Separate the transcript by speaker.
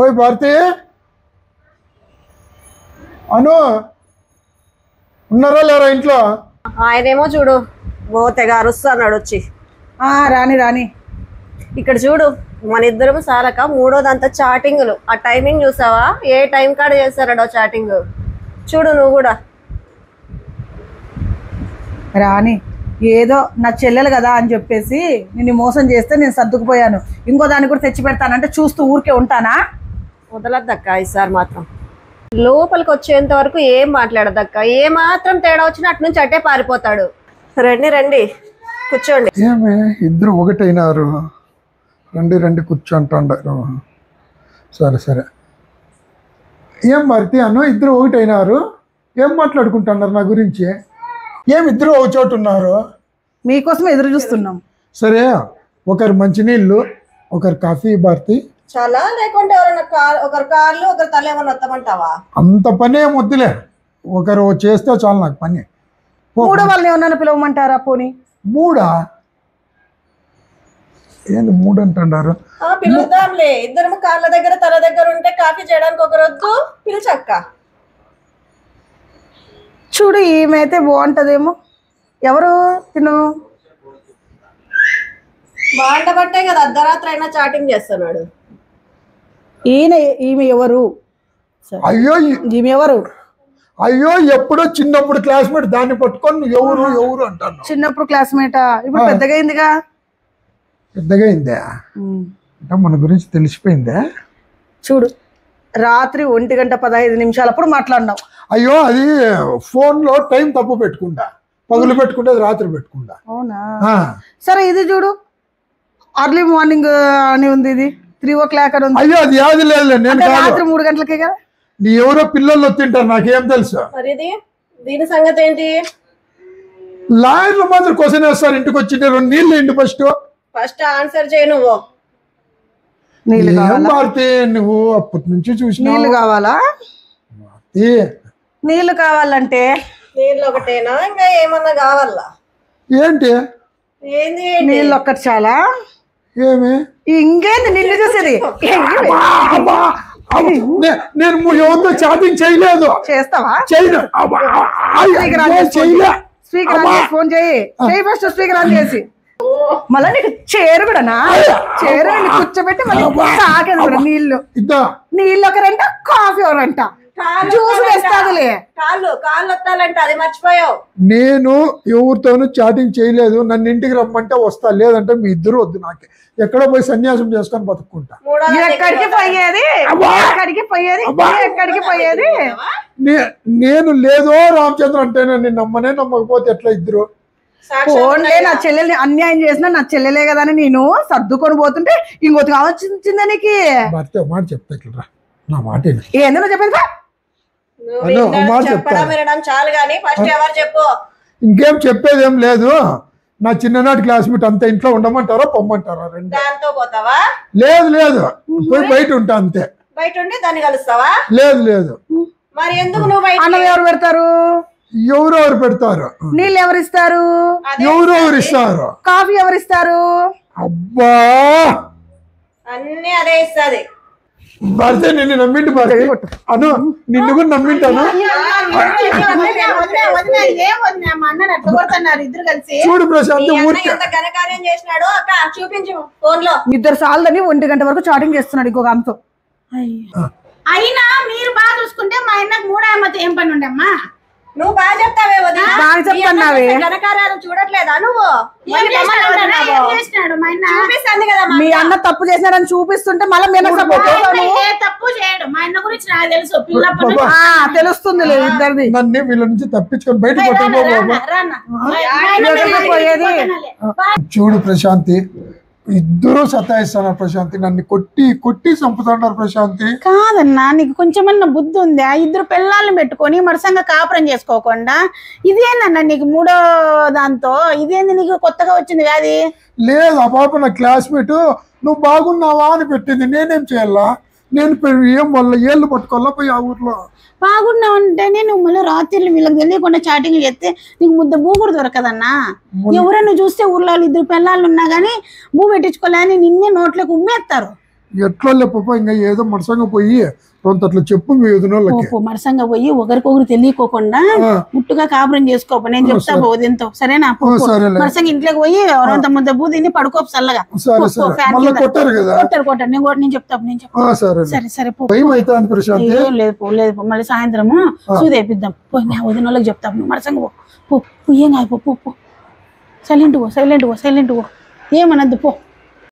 Speaker 1: ఓయ్ భారతి అను ఉన్నారా లేరా ఇంట్లో?
Speaker 2: ఆయనేమో చూడు తెగ అరుస్తున్నాడు వచ్చి.
Speaker 3: రాని రాని
Speaker 2: ఇక్కడ చూడు మన ఇద్దరం సారక మూడోదంతా చాటింగ్లు. ఆ టైమింగ్ చూసావా? ఏ టైం కాడ చేస్తారడో చాటింగ్. చూడు నువ్వు కూడా.
Speaker 3: రాని ఏదో నా చెల్లెలు కదా అని చెప్పేసి నిన్ను మోసం చేస్తే నేను సర్దుకుపోయాను. ఇంకో దాన్ని కూడా తెచ్చి పెడతానంటే చూస్తూ ఊరికే ఉంటానా?
Speaker 2: వదలద్దక్క ఈసారి మాత్రం. లోపలికి వచ్చేంత వరకు ఏం మాట్లాడదక్క. ఏ మాత్రం తేడా వచ్చినా అటు నుంచి అట్టే పారిపోతాడు. రండి రండి కూర్చోండి.
Speaker 1: ఏమే ఇద్దరు ఒకటైనారు? రండి రండి కూర్చోంటారు. సరే సరే. ఏం భారతి అను ఇద్దరు ఒకటైనారు? ఏం మాట్లాడుకుంటున్నారు నా గురించి? ఏమి ఇద్దరు ఒక చోటు ఉన్నారు?
Speaker 3: మీకోసం ఎదురు చూస్తున్నాం.
Speaker 1: సరే ఒకరు మంచినీళ్ళు ఒకరు కాఫీ భారతి.
Speaker 2: చాలా లేకుంటే ఎవరైనా ఒకరు కార్లు ఒకరు తల ఏమన్నా వస్తామంటావా?
Speaker 1: అంత పని ఏం వద్దులే, ఒకరు చేస్తే చాలు నాకు పని.
Speaker 3: మూడో వాళ్ళని ఏమన్నా పిలవమంటారా? పోనీ
Speaker 1: మూడా? ఏంది మూడు అంటున్నారు?
Speaker 2: పిలుద్దాంలే. ఇద్దరు కార్ల దగ్గర తల దగ్గర ఉంటే కాఫీ చేయడానికి ఒకరు వద్దు, పిలిచక్క.
Speaker 3: చూడు ఈమెతే బాగుంటదేమో. ఎవరు తిను?
Speaker 2: బాగుంటబట్టే కదా అర్ధరాత్రి అయినా చాటింగ్ చేస్తున్నాడు.
Speaker 3: ఈమె ఎవరు?
Speaker 1: అయ్యో
Speaker 3: ఈమె ఎవరు?
Speaker 1: అయ్యో ఎప్పుడో చిన్నప్పుడు క్లాస్మేట్, దాన్ని పట్టుకొని ఎవరు ఎవరు అంటాను.
Speaker 3: చిన్నప్పుడు క్లాస్మేటా? ఇప్పుడు పెద్దగా అయిందిగా.
Speaker 1: పెద్దగా అయిందా? అంటే మన గురించి తెలిసిపోయిందా?
Speaker 3: చూడు రాత్రి 1:15 అప్పుడు మాట్లాడినావు.
Speaker 1: అయ్యో అది ఫోన్లో టైం తప్పు పెట్టుకుంటా, పగులు పెట్టుకుంటే అది రాత్రి పెట్టుకుంటా.
Speaker 3: అవునా? సరే ఇది చూడు, అర్లీ మార్నింగ్ అని ఉంది, ఇది 3 o'clock అని ఉంది.
Speaker 1: అయ్యో అది యాది లేదు, నేను
Speaker 3: రాత్రి 3 గంటలకే కదా.
Speaker 1: నీ ఎవరో పిల్లలు తింటారు, నాకేం తెలుసు.
Speaker 2: మరి దీని సంగతి ఏంటి?
Speaker 1: లాయర్లు మాత్రం క్వశ్చన్ వేస్తారు ఇంటికి వచ్చి. రెండు నీళ్ళు ఇంటి
Speaker 2: ఫస్ట్ ఆన్సర్ చేయి నువ్వు.
Speaker 1: భారతి నువ్వు అప్పటి నుంచి చూసిన
Speaker 3: నీళ్ళు కావాలా? నీళ్ళు కావాలంటే
Speaker 2: నీళ్ళు ఒకటేనా ఇంకా ఏమన్నా కావాలా?
Speaker 1: ఏంటి
Speaker 2: ఏంది?
Speaker 3: నీళ్ళు ఒక్కటి చాలా?
Speaker 1: ఏమి
Speaker 3: ఇంకేంది నిన్ను చూసేది?
Speaker 1: నేను ఎవరితో చాటింగ్ చేయలేదు.
Speaker 3: చేస్తావా?
Speaker 1: స్పీకర్
Speaker 3: ఫోన్ చేయి ఫస్ట్. స్పీకర్ ఆన్ చేసి మళ్ళా నీకు చేరు కూడానా? చేరు కూర్చోబెట్టి మళ్ళీ తాగేది కూడా. నీళ్ళు ఒకరంట, కాఫీ ఒకరంట, జ్యూస్ వేస్తాదులే.
Speaker 2: కాళ్ళు వస్తాలంట, అది మర్చిపోయావు.
Speaker 1: నేను ఎవరితోనూ చాటింగ్ చేయలేదు. నన్ను ఇంటికి రమ్మంటే వస్తా, లేదంటే మీ ఇద్దరు వద్దు. నాకే ఎక్కడో పోయి సన్యాసం చేసుకొని బతుక్కుంటా.
Speaker 3: ఎక్కడికి పోయేది?
Speaker 1: నేను లేదో రామచంద్ర అంటే నేను నమ్మనే నమ్మకపోతే ఎట్లా ఇద్దరు?
Speaker 3: ఫోన్లే నా చెల్లెల్ని అన్యాయం చేసినా నా చెల్లెలే కదా అని నేను సర్దుకొని పోతుంటే ఇంకొక ఆలోచించిందా నీకు?
Speaker 1: భర్త మాట చెప్తా ఇట్లా నా మాట
Speaker 3: ఏందో చెప్పేది.
Speaker 2: చాలు గానీ ఫస్ట్ ఎవరు చెప్పు.
Speaker 1: ఇంకేం చెప్పేది ఏం లేదు. నా చిన్ననాటి క్లాస్మేట్ అంతా ఇంట్లో ఉండమంటారా పొమ్మంటారా?
Speaker 2: దాంతో పోతావా?
Speaker 1: లేదు పోయి బయట ఉంటా అంతే.
Speaker 2: బయట ఉండి దాన్ని కలుస్తావా?
Speaker 1: లేదు.
Speaker 2: మరి ఎందుకు నువ్వు బయట?
Speaker 3: అన్నం ఎవరు పెడతారు?
Speaker 1: ఎవరెవరు పెడతారు?
Speaker 3: నీళ్ళు ఎవరిస్తారు?
Speaker 1: ఎవరెవరు ఇస్తారు?
Speaker 3: కాఫీ ఎవరిస్తారు?
Speaker 1: అబ్బా
Speaker 2: అన్ని అదే ఇస్తుంది.
Speaker 1: భర్త నిన్ను నమ్మింటి భారతి అను, నిన్ను కూడా నమ్మింటాను. చూడు ప్రశాంత్
Speaker 2: ఘనకార్యం చేసినాడు అక్క, చూపించు ఫోన్ లో.
Speaker 3: ఇద్దరు సార్లని 1 గంట వరకు చాటింగ్ చేస్తున్నాడు ఇంకొక ఆమెతో.
Speaker 4: అయినా మీరు బాగా చూసుకుంటే మా ఆయనకు 3 ఏం పని ఉండమ్మా?
Speaker 2: నువ్వు బాగా చెప్తావే.
Speaker 3: బాగా చెప్తున్నావే.
Speaker 2: ఘనకార్యాలు చూడట్లేదా నువ్వు? చూపిస్తాను కదా.
Speaker 3: మీ అన్న తప్పు చేసినాడని చూపిస్తుంటే మళ్ళీ
Speaker 4: తప్పు చేయడు. మా అన్న గురించి నాకు తెలుసు,
Speaker 3: తెలుస్తుంది లేదు ఇద్దరిది.
Speaker 1: నన్ను వీళ్ళ నుంచి తప్పించుకొని బయట
Speaker 3: పోయేది.
Speaker 1: చూడు ప్రశాంతి, ఇద్దరు సతాయిస్తున్నారు ప్రశాంతి. నన్ను కొట్టి చంపుతున్నారు ప్రశాంతి.
Speaker 4: కాదన్నా, నీకు కొంచెమన్నా బుద్ధి ఉందా? ఇద్దరు పిల్లల్ని పెట్టుకొని మరసంగా కాపురం చేసుకోకుండా ఇదేనన్నా నీకు 3వ దాంతో? ఇదేంది నీకు కొత్తగా వచ్చింది వ్యాధి?
Speaker 1: లేదు, ఆ పాప నా క్లాస్మేట్. నువ్వు బాగున్నావా అని పెట్టింది. నేనేం చేయాలా? నేను ఏం వల్ల ఏళ్ళు పట్టుకోవాలా పోయి ఆ ఊర్లో?
Speaker 4: బాగున్నావు అంటేనే నువ్వు మళ్ళీ రాత్రిళ్ళు వీళ్ళకి తెలియకుండా చాటింగ్ చేస్తే నీకు ముద్ద భూ కూడా దొరకదన్నా. ఎవరైనా చూస్తే ఊర్లో 2 పిల్లలు ఉన్నా గానీ భూ పెట్టించుకోలేని నిన్నే నోట్లోకి ఉమ్మేస్తారు.
Speaker 1: ఎట్లా లేప ఇంకా ఏదో మనసంగా పోయి కొంత అట్లా చెప్పు మీ వదినోళ్ళకి.
Speaker 4: మరసంగా పోయి ఒకరికొకరు తెలియకోకుండా ముట్టుగా కాపురం చేసుకోప, నేను చెప్తా పోదింతో సరేనా?
Speaker 1: సరేలే.
Speaker 4: మరసంగా ఇంట్లోకి పోయి ఎవరంత ముద్ద బూదిని పడుకోపు చల్లగా.
Speaker 1: సరే సరే మళ్ళీ కొట్టారు కదా.
Speaker 4: కొట్టారు నేను చెప్తా. సరే సరే పో.
Speaker 1: భయం అవుతుంది ప్రశాంతి.
Speaker 4: ఏం లేదు పో, లేదు పో. మళ్ళీ సాయంత్రము సూదేపిద్దాం. పోయి నా వదినోళ్ళకి చెప్తాం. నువ్వు మరసంగా పో, ఏం కాదు పో. సైలెంట్ పో. ఏమనద్దు పో.